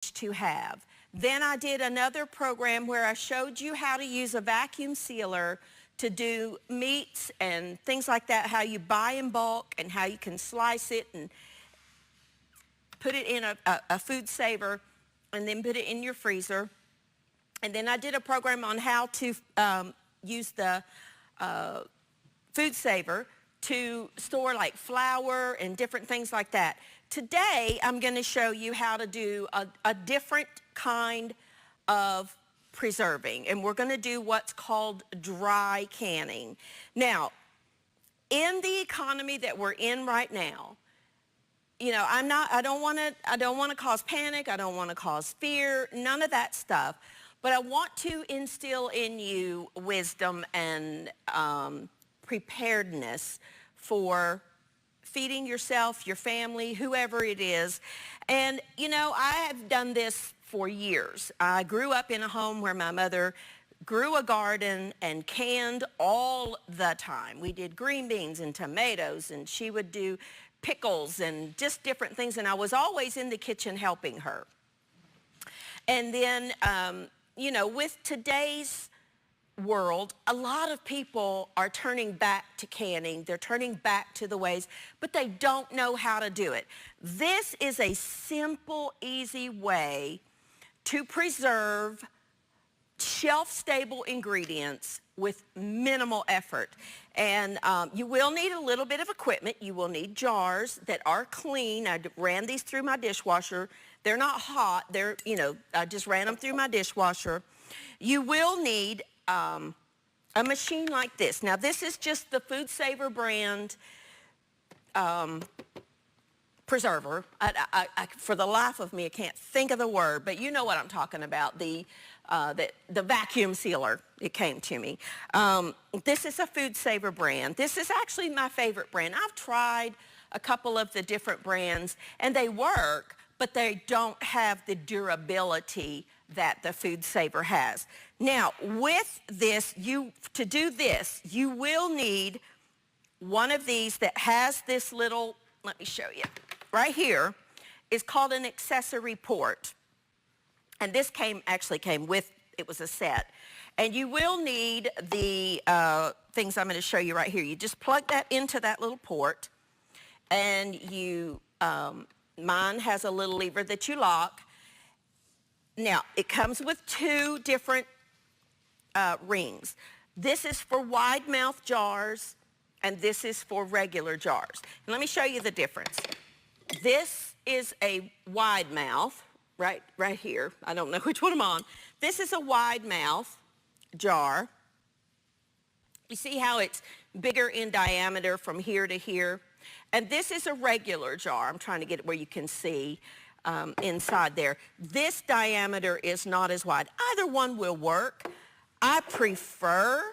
to have. Then I did another program where I showed you how to use a vacuum sealer to do meats and things like that, how you buy in bulk and how you can slice it and put it in a food saver and then put it in your freezer. And then I did a program on how to use the food saver to store like flour and different things like that. Today, I'm going to show you how to do a different kind of preserving, and we're going to do what's called dry canning. Now, in the economy that we're in right now, you know, I don't want to cause panic, I don't want to cause fear, none of that stuff, but I want to instill in you wisdom and preparedness for feeding yourself, your family, whoever it is. And, you know, I have done this for years. I grew up in a home where my mother grew a garden and canned all the time. We did green beans and tomatoes, and she would do pickles and just different things, and I was always in the kitchen helping her. And then, you know, with today's world, a lot of people are turning back to canning. They're turning back to the ways, but they don't know how to do it. This is a simple, easy way to preserve shelf-stable ingredients with minimal effort. And you will need a little bit of equipment. You will need jars that are clean. I ran these through my dishwasher. They're not hot. They're, you know, I just ran them through my dishwasher. You will need a machine like this. Now, this is just the Food Saver brand preserver. For the life of me, I can't think of the word, but you know what I'm talking about, the vacuum sealer. It came to me. This is a Food Saver brand. This is actually my favorite brand. I've tried a couple of the different brands, and they work, but they don't have the durability that the Food Saver has. Now, with this, to do this, you will need one of these that has this little, let me show you, right here, is called an accessory port. And this actually came with, it was a set. And you will need the things I'm going to show you right here. You just plug that into that little port, and you, mine has a little lever that you lock. Now, it comes with two different rings. This is for wide mouth jars, and this is for regular jars. And let me show you the difference. This is a wide mouth, right here. I don't know which one I'm on. This is a wide mouth jar. You see how it's bigger in diameter from here to here? And this is a regular jar. I'm trying to get it where you can see inside there. This diameter is not as wide. Either one will work. I prefer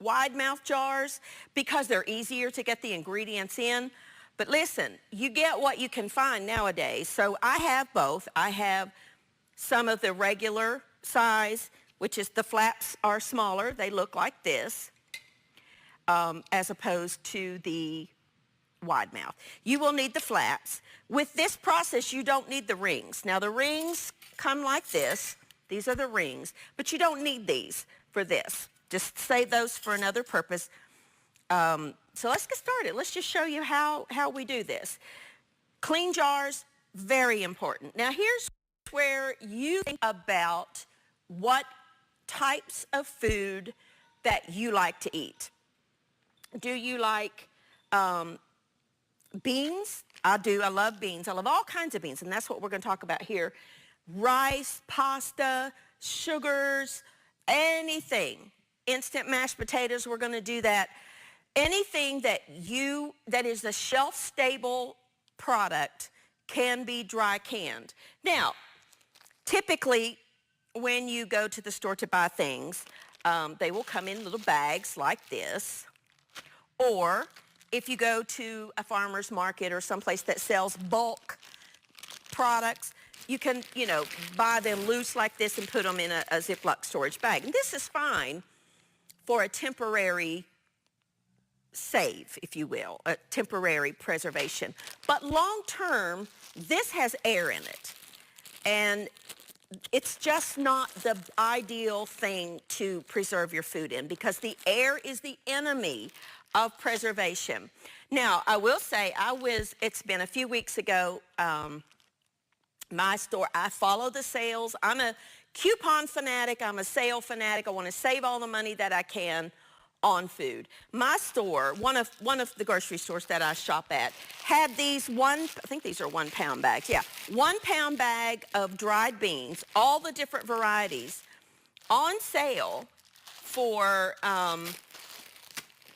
wide mouth jars because they're easier to get the ingredients in. But listen, you get what you can find nowadays. So I have both. I have some of the regular size, which is the flaps are smaller. They look like this, as opposed to the wide mouth. You will need the flaps. With this process, you don't need the rings. Now, the rings come like this. These are the rings, but you don't need these for this. Just save those for another purpose. So let's get started. Let's just show you how we do this. Clean jars, very important. Now, here's where you think about what types of food that you like to eat. Do you like beans? I do. I love beans. I love all kinds of beans, and that's what we're going to talk about here. Rice, pasta, sugars, anything. Instant mashed potatoes, we're going to do that. Anything that is a shelf-stable product can be dry canned. Now, typically, when you go to the store to buy things, they will come in little bags like this. Or if you go to a farmer's market or someplace that sells bulk products, you can, you know, buy them loose like this and put them in a Ziploc storage bag. And this is fine for a temporary save, if you will, a temporary preservation. But long term, this has air in it. And it's just not the ideal thing to preserve your food in because the air is the enemy of preservation. Now, I will say, it's been a few weeks ago, my store, I follow the sales. I'm a coupon fanatic. I'm a sale fanatic. I want to save all the money that I can on food. My store, one of the grocery stores that I shop at, had these I think these are 1 pound bags. Yeah, 1 pound bag of dried beans, all the different varieties, on sale for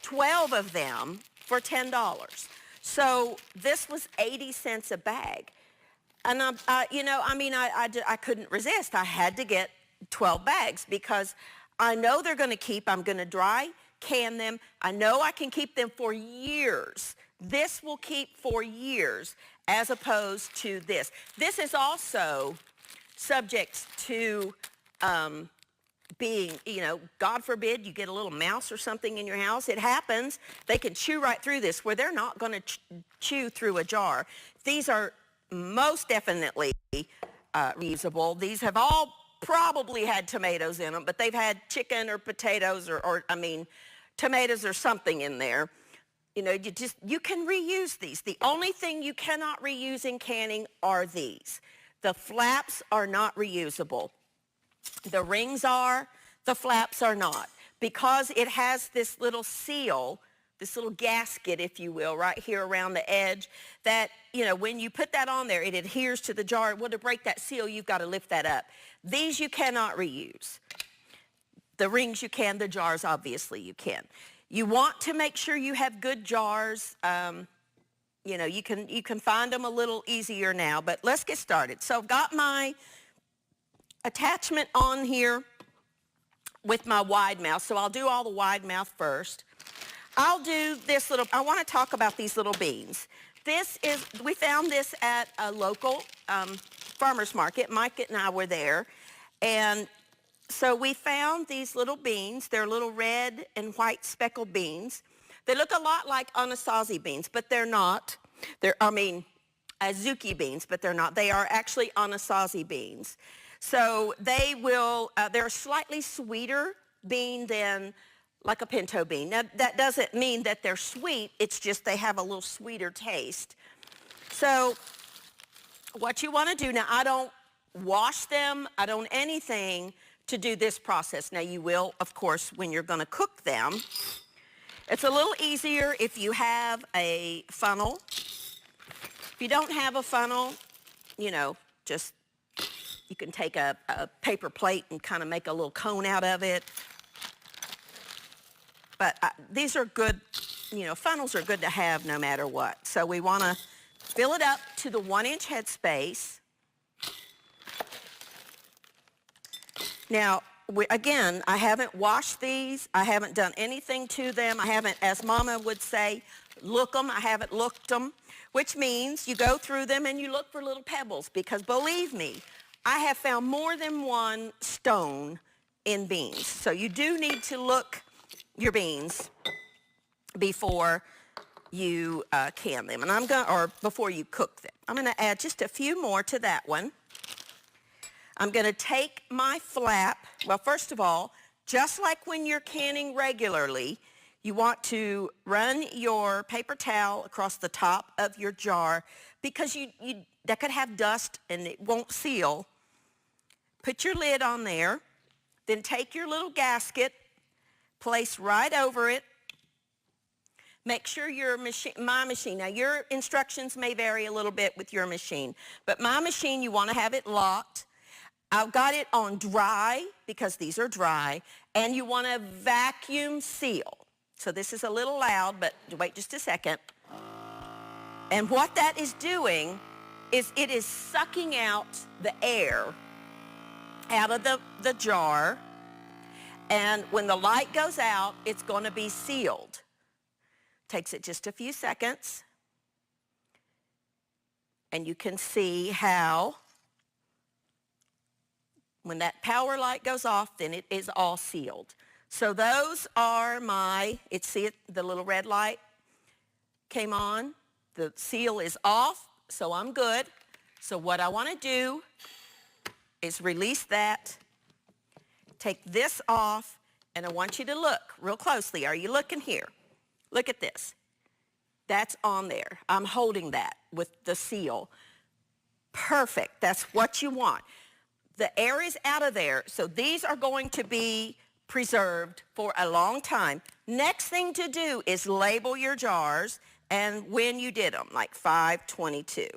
12 of them for $10. So this was 80 cents a bag. And I couldn't resist. I had to get 12 bags because I know they're going to keep. I'm going to dry can them. I know I can keep them for years. This will keep for years as opposed to this. This is also subject to being, God forbid you get a little mouse or something in your house. It happens. They can chew right through this where they're not going to chew through a jar. These are most definitely reusable. These have all probably had tomatoes in them, but they've had chicken or potatoes or tomatoes or something in there. You can reuse these. The only thing you cannot reuse in canning are these. The flaps are not reusable. The rings are, the flaps are not. Because it has this little seal, this little gasket, if you will, right here around the edge, that, when you put that on there, it adheres to the jar. Well, to break that seal, you've got to lift that up. These you cannot reuse. The rings you can, the jars, obviously, you can. You want to make sure you have good jars. You can find them a little easier now, but let's get started. So I've got my attachment on here with my wide mouth, so I'll do all the wide mouth first. I'll do this I want to talk about these little beans. We found this at a local farmer's market. Mike and I were there, and so we found these little beans. They're little red and white speckled beans. They look a lot like anasazi beans, but they're not. Azuki beans, but they're not. They are actually anasazi beans. So they're a slightly sweeter bean than like a pinto bean. Now, that doesn't mean that they're sweet. It's just they have a little sweeter taste. So what you want to do, now I don't wash them. I don't anything to do this process. Now you will, of course, when you're going to cook them. It's a little easier if you have a funnel. If you don't have a funnel, you can take a paper plate and kind of make a little cone out of it. But these are good, funnels are good to have no matter what. So we want to fill it up to the 1-inch headspace. Now, again, I haven't washed these. I haven't done anything to them. I haven't, as Mama would say, look them. I haven't looked them, which means you go through them and you look for little pebbles because believe me, I have found more than one stone in beans. So you do need to look your beans before you can them. Or before you cook them. I'm going to add just a few more to that one. I'm going to take my flap. Well, first of all, just like when you're canning regularly, you want to run your paper towel across the top of your jar because that could have dust and it won't seal. Put your lid on there, then take your little gasket, place right over it. Make sure my machine, now your instructions may vary a little bit with your machine, but my machine, you want to have it locked. I've got it on dry because these are dry, and you want to vacuum seal. So this is a little loud, but wait just a second. And what that is doing is it is sucking out the air out of the jar, and when the light goes out, it's going to be sealed. Takes it just a few seconds, and you can see how when that power light goes off, then it is all sealed. So those are the little red light came on. The seal is off, so I'm good. So what I want to do is release that, take this off, and I want you to look real closely. Are you looking here? Look at this. That's on there. I'm holding that with the seal. Perfect. That's what you want. The air is out of there, so these are going to be preserved for a long time. Next thing to do is label your jars and when you did them, like 5/22.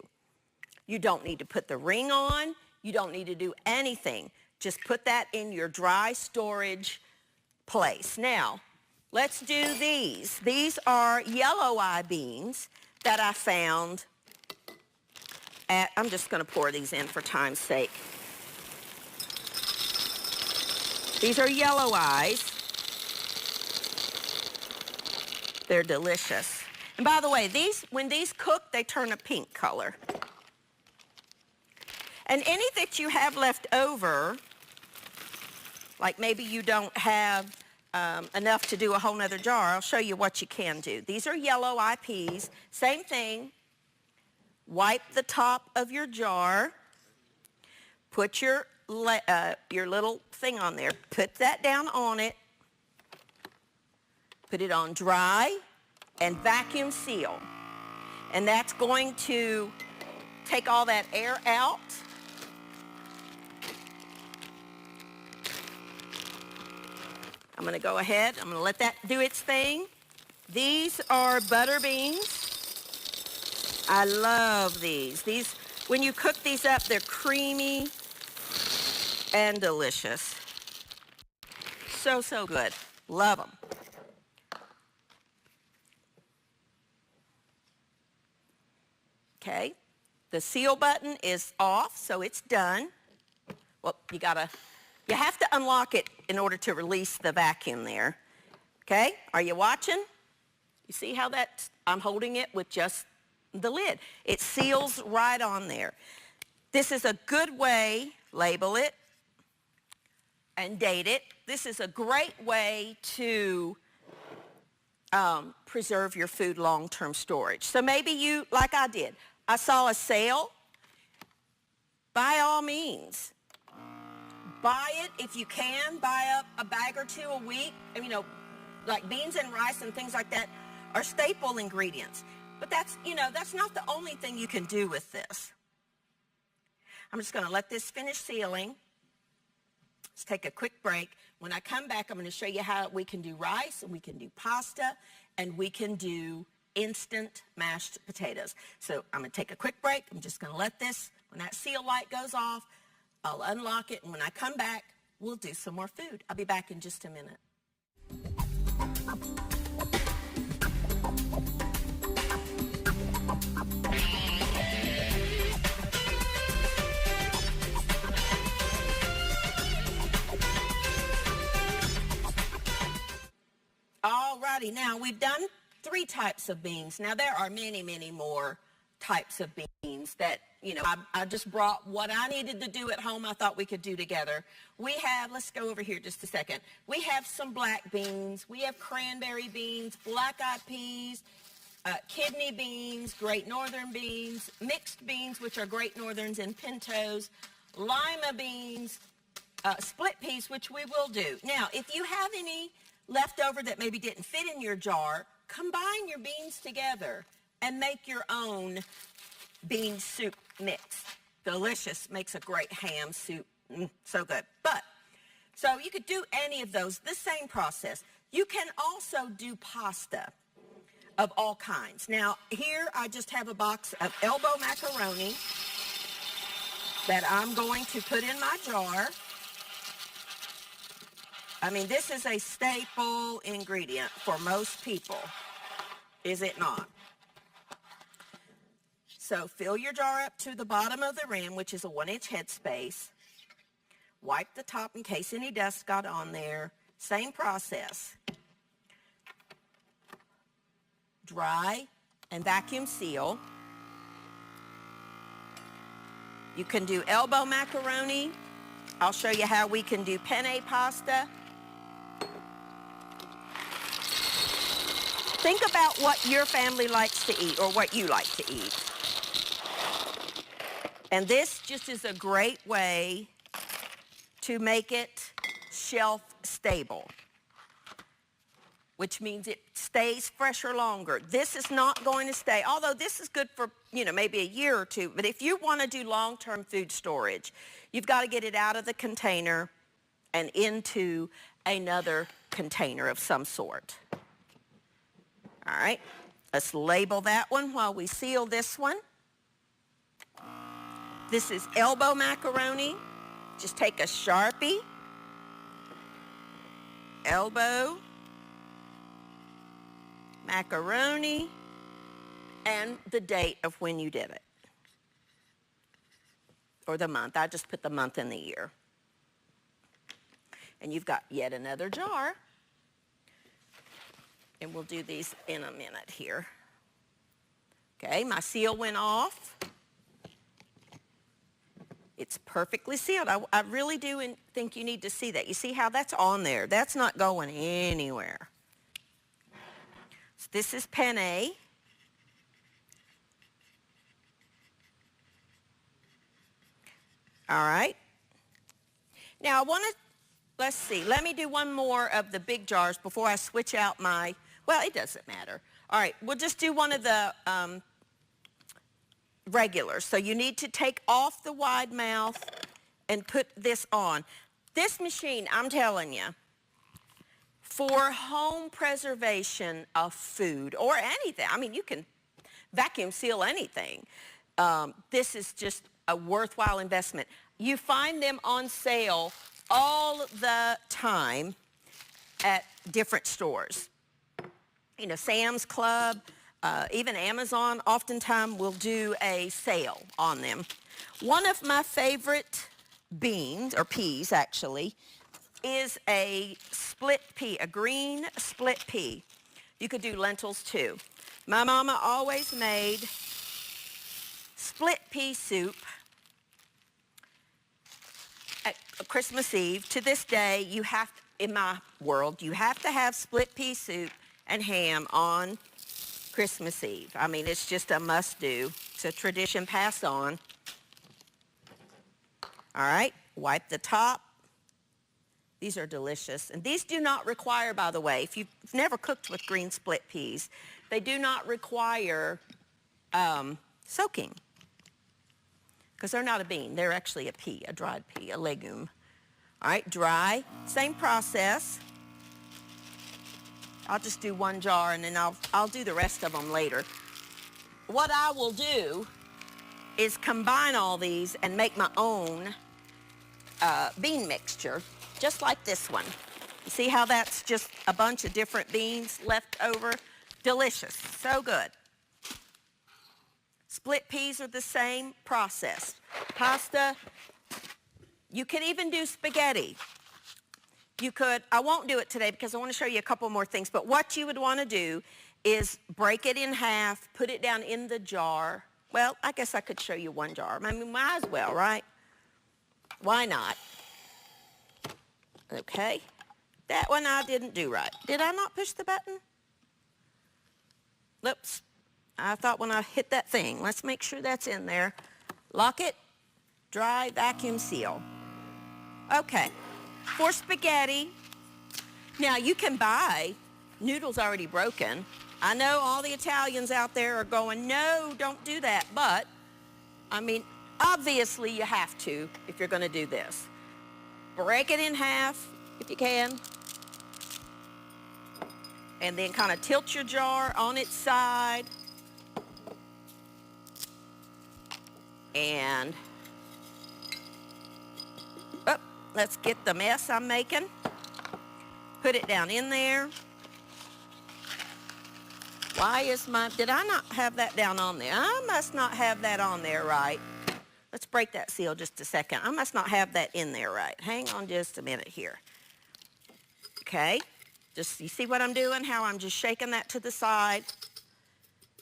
You don't need to put the ring on. You don't need to do anything. Just put that in your dry storage place. Now, let's do these. These are yellow eye beans that I found at, I'm just going to pour these in for time's sake. These are yellow eyes. They're delicious. And by the way, these, when these cook, they turn a pink color. And any that you have left over, like maybe you don't have enough to do a whole nother jar, I'll show you what you can do. These are yellow eye peas. Same thing. Wipe the top of your jar. Put your little thing on there. Put that down on it. Put it on dry and vacuum seal. And that's going to take all that air out. I'm going to go ahead. I'm going to let that do its thing. These are butter beans. I love these. These, when you cook these up, they're creamy and delicious. So, so good. Love them. Okay. The seal button is off, so it's done. Well, you have to unlock it in order to release the vacuum there. Okay, are you watching? You see how I'm holding it with just the lid. It seals right on there. This is a good way, label it and date it. This is a great way to preserve your food long-term storage. So maybe you, like I did, I saw a sale. By all means, buy it if you can. Buy up a bag or two a week. And, you know, like beans and rice and things like that are staple ingredients. But that's not the only thing you can do with this. I'm just going to let this finish sealing. Let's take a quick break. When I come back, I'm going to show you how we can do rice, and we can do pasta, and we can do instant mashed potatoes. So I'm going to take a quick break. I'm just going to let this, when that seal light goes off, I'll unlock it, and when I come back, we'll do some more food. I'll be back in just a minute. Alrighty, now we've done 3 types of beans. Now there are many, many more types of beans that, you know, I just brought what I needed to do at home I thought we could do together. We have, let's go over here just a second. We have some black beans. We have cranberry beans, black-eyed peas, kidney beans, great northern beans, mixed beans, which are great northerns and pintos, lima beans, split peas, which we will do. Now, if you have any leftover that maybe didn't fit in your jar, combine your beans together and make your own bean soup mix. Delicious. Makes a great ham soup. So good. So you could do any of those, the same process. You can also do pasta of all kinds. Now, here I just have a box of elbow macaroni that I'm going to put in my jar. I mean, this is a staple ingredient for most people, is it not? So fill your jar up to the bottom of the rim, which is a 1-inch headspace. Wipe the top in case any dust got on there. Same process. Dry and vacuum seal. You can do elbow macaroni. I'll show you how we can do penne pasta. Think about what your family likes to eat or what you like to eat. And this just is a great way to make it shelf stable, which means it stays fresher longer. This is not going to stay, although this is good for, maybe a year or two, but if you want to do long-term food storage, you've got to get it out of the container and into another container of some sort. All right, let's label that one while we seal this one. This is elbow macaroni. Just take a Sharpie, elbow macaroni, and the date of when you did it, or the month. I just put the month and the year. And you've got yet another jar, and we'll do these in a minute here. Okay, my seal went off. It's perfectly sealed. I really do think you need to see that. You see how that's on there? That's not going anywhere. So this is penne. All right. Now I want to, let's see, let me do one more of the big jars before I switch out my, well, it doesn't matter. All right, we'll just do one of the regulars. So you need to take off the wide mouth and put this on. This machine, I'm telling you, for home preservation of food or anything, I mean, you can vacuum seal anything. This is just a worthwhile investment. You find them on sale all the time at different stores. Sam's Club, even Amazon oftentimes will do a sale on them. One of my favorite beans, or peas actually, is a split pea, a green split pea. You could do lentils too. My mama always made split pea soup at Christmas Eve. To this day, in my world, you have to have split pea soup and ham on Christmas Eve. I mean, it's just a must-do. It's a tradition passed on. All right, wipe the top. These are delicious. And these do not require, by the way, if you've never cooked with green split peas, they do not require soaking, because they're not a bean. They're actually a pea, a dried pea, a legume. All right, dry, same process. I'll just do one jar, and then I'll do the rest of them later. What I will do is combine all these and make my own bean mixture, just like this one. You see how that's just a bunch of different beans left over? Delicious, so good. Split peas are the same process. Pasta, you can even do spaghetti. You could, I won't do it today because I want to show you a couple more things, but what you would want to do is break it in half, put it down in the jar. Well, I guess I could show you one jar. I mean, might as well, right? Why not? Okay. That one I didn't do right. Did I not push the button? Oops. I thought when I hit that thing. Let's make sure that's in there. Lock it. Dry, vacuum seal. Okay. For spaghetti, now you can buy noodles already broken. I know all the Italians out there are going, no, don't do that. But, I mean, obviously you have to if you're going to do this. Break it in half if you can. And then kind of tilt your jar on its side. And let's get the mess I'm making. Put it down in there. Why is did I not have that down on there? I must not have that on there right. Let's break that seal just a second. I must not have that in there right. Hang on just a minute here. Okay, you see what I'm doing? How I'm just shaking that to the side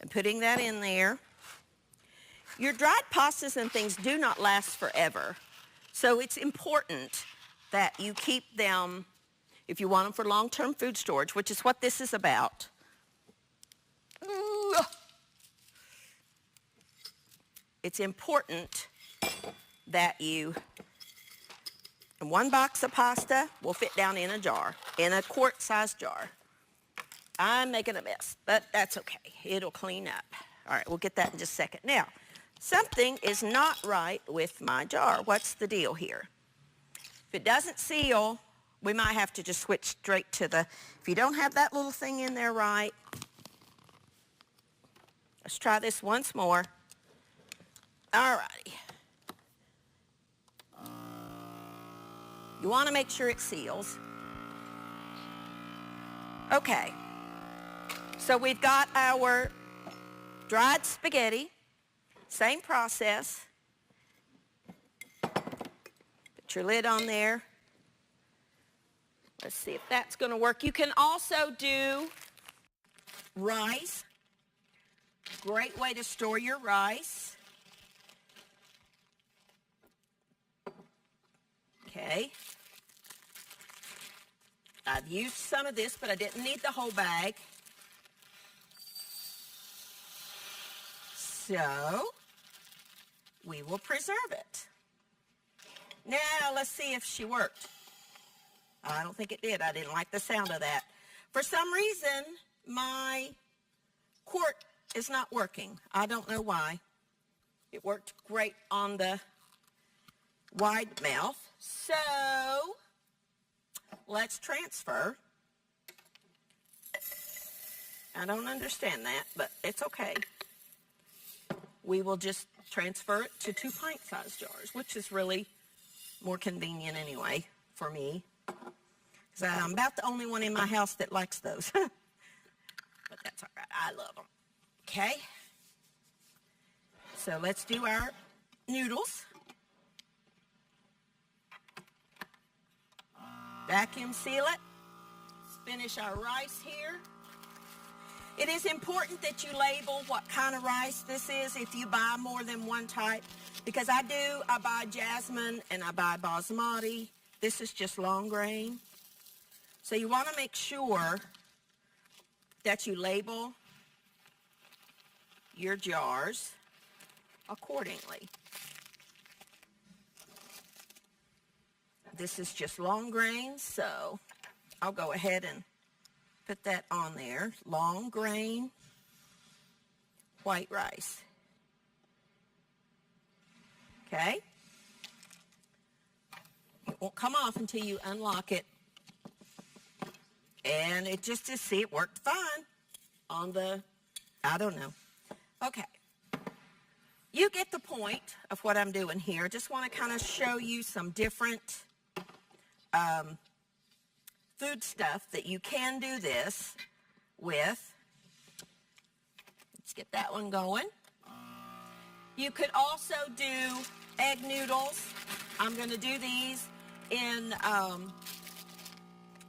and putting that in there. Your dried pastas and things do not last forever. So it's important that you keep them, if you want them for long-term food storage, which is what this is about. It's important that you And 1 box of pasta will fit down in a jar, in a quart-sized jar. I'm making a mess, but that's okay. It'll clean up. All right, we'll get that in just a second. Now, something is not right with my jar. What's the deal here? If it doesn't seal, we might have to just switch straight to the, if you don't have that little thing in there right, let's try this once more. All righty. You want to make sure it seals. Okay. So we've got our dried spaghetti. Same process. Put your lid on there. Let's see if that's going to work. You can also do rice. Great way to store your rice. Okay. I've used some of this, but I didn't need the whole bag. So, we will preserve it. Now, let's see if she worked. I don't think it did. I didn't like the sound of that. For some reason, my quart is not working. I don't know why. It worked great on the wide mouth. So, let's transfer. I don't understand that, but it's okay. We will just transfer it to 2 pint-sized jars, which is really more convenient anyway for me. Because I'm about the only one in my house that likes those. But that's all right. I love them. Okay. So let's do our noodles. Vacuum seal it. Finish our rice here. It is important that you label what kind of rice this is if you buy more than one type. Because I buy jasmine and I buy basmati. This is just long grain. So you want to make sure that you label your jars accordingly. This is just long grain, so I'll go ahead and put that on there. Long grain white rice. Okay? It won't come off until you unlock it. And it just to see it worked fine on the, I don't know. Okay. You get the point of what I'm doing here. I just want to kind of show you some different food stuff that you can do this with. Let's get that one going. You could also do egg noodles. I'm going to do these in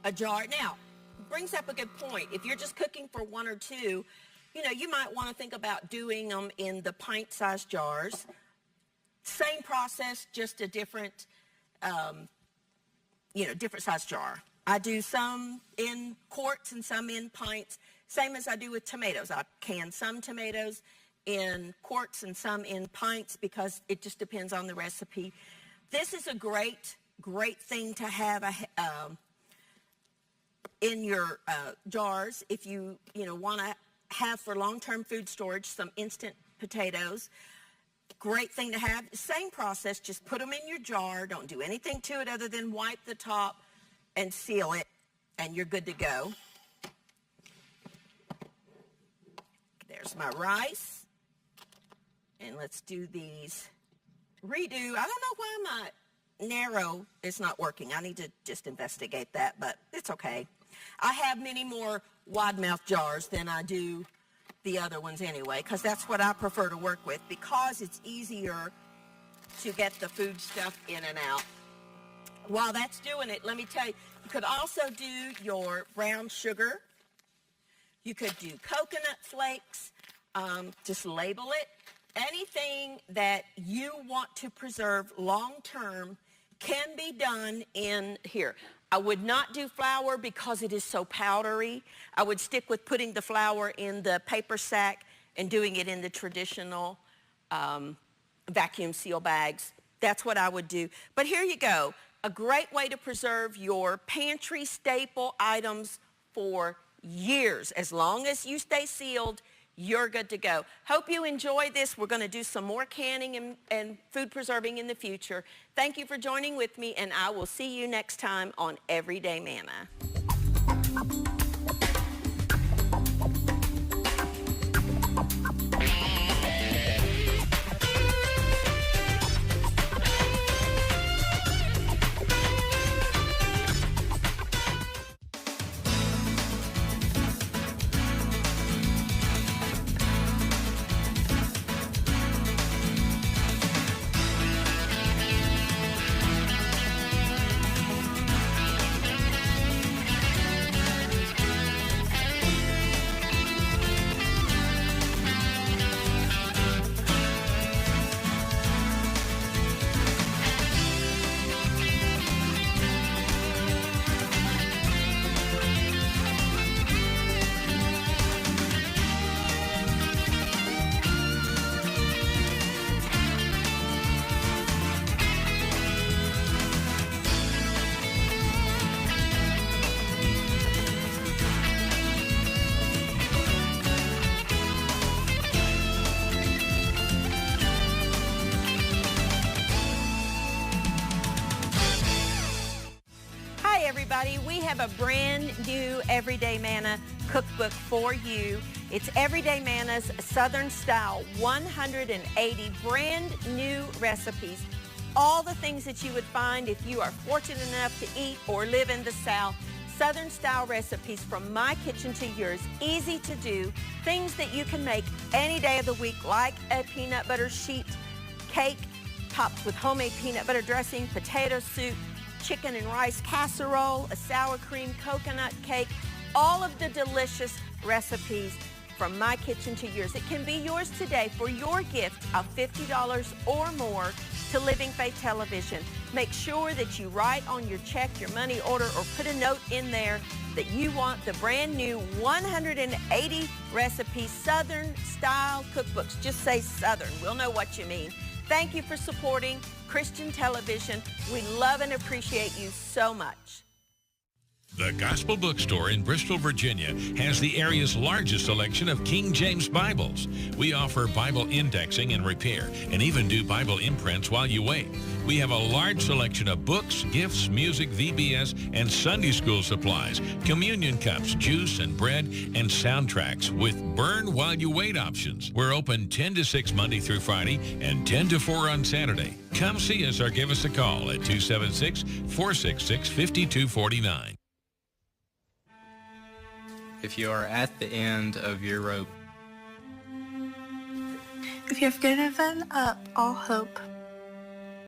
a jar. Now, brings up a good point. If you're just cooking for 1 or 2, you know, you might want to think about doing them in the pint-sized jars. Same process, just a different, different size jar. I do some in quarts and some in pints, same as I do with tomatoes. I can some tomatoes in quarts and some in pints because it just depends on the recipe. This is a great thing to have in your jars if you want to have for long-term food storage some instant potatoes. Great thing to have. Same process, just put them in your jar. Don't do anything to it other than wipe the top and seal it, and you're good to go. There's my rice. And let's do these. Redo. I don't know why my narrow is not working. I need to just investigate that, but it's okay. I have many more wide mouth jars than I do the other ones anyway, because that's what I prefer to work with, because it's easier to get the food stuff in and out. While that's doing it, let me tell you, you could also do your brown sugar. You could do coconut flakes. Just label it. Anything that you want to preserve long-term can be done in here. I would not do flour because it is so powdery. I would stick with putting the flour in the paper sack and doing it in the traditional vacuum seal bags. That's what I would do. But here you go. a great way to preserve your pantry staple items for years. As long as you stay sealed, you're good to go. Hope you enjoy this. We're going to do some more canning and food preserving in the future. Thank you for joining with me, and I will see you next time on Everyday Manna. Everybody, we have a brand new Everyday Manna cookbook for you. It's Everyday Manna's Southern Style 180 brand new recipes. All the things that you would find if you are fortunate enough to eat or live in the South. Southern style recipes from my kitchen to yours, easy to do, things that you can make any day of the week, like a peanut butter sheet cake topped with homemade peanut butter dressing, potato soup, chicken and rice casserole, a sour cream coconut cake, all of the delicious recipes from my kitchen to yours. It can be yours today for your gift of $50 or more to Living Faith Television. Make sure that you write on your check, your money order, or put a note in there that you want the brand new 180 recipe Southern style cookbooks. Just say Southern. We'll know what you mean. Thank you for supporting Christian television. We love and appreciate you so much. The Gospel Bookstore in Bristol, Virginia has the area's largest selection of King James Bibles. We offer Bible indexing and repair and even do Bible imprints while you wait. We have a large selection of books, gifts, music, VBS, and Sunday school supplies, communion cups, juice and bread, and soundtracks with burn while you wait options. We're open 10 to 6 Monday through Friday and 10 to 4 on Saturday. Come see us or give us a call at 276-466-5249. If you are at the end of your rope, if you have given up all hope,